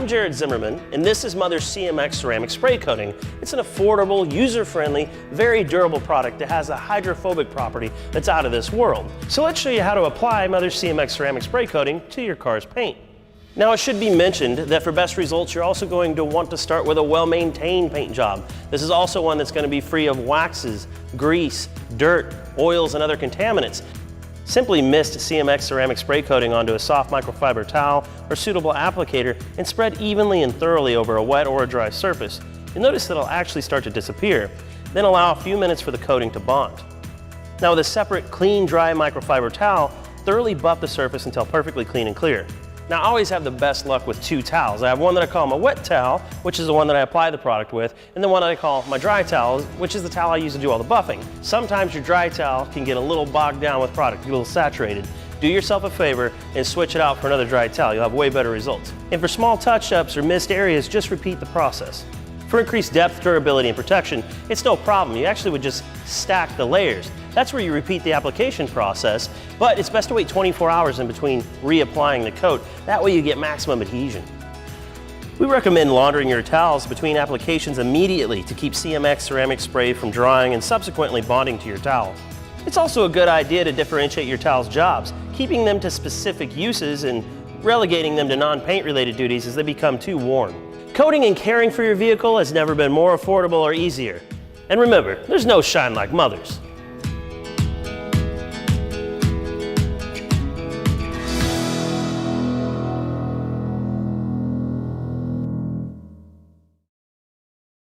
I'm Zimmerman, and this is Mother's CMX Ceramic Spray Coating. It's an affordable, user-friendly, very durable product that has a hydrophobic property that's out of this world. So let's show you how to apply Mother's CMX Ceramic Spray Coating to your car's paint. Now, it should be mentioned that for best results, you're also going to want to start with a well-maintained paint job. This is also one that's going to be free of waxes, grease, dirt, oils, and other contaminants. Simply mist CMX ceramic spray coating onto a soft microfiber towel or suitable applicator and spread evenly and thoroughly over a wet or a dry surface. You'll notice that it'll actually start to disappear. Then allow a few minutes for the coating to bond. Now, with a separate clean, dry microfiber towel, thoroughly buff the surface until perfectly clean and clear. Now, I always have the best luck with two towels. I have one that I call my wet towel, which is the one that I apply the product with, and the one that I call my dry towel, which is the towel I use to do all the buffing. Sometimes your dry towel can get a little bogged down with product, get a little saturated. Do yourself a favor and switch it out for another dry towel. You'll have way better results. And for small touch-ups or missed areas, just repeat the process. For increased depth, durability, and protection, it's no problem. You actually would just stack the layers. That's where you repeat the application process, but it's best to wait 24 hours in between reapplying the coat. That way you get maximum adhesion. We recommend laundering your towels between applications immediately to keep CMX ceramic spray from drying and subsequently bonding to your towel. It's also a good idea to differentiate your towel's jobs, keeping them to specific uses and relegating them to non-paint related duties as they become too worn. Coating and caring for your vehicle has never been more affordable or easier. And remember, there's no shine like Mother's.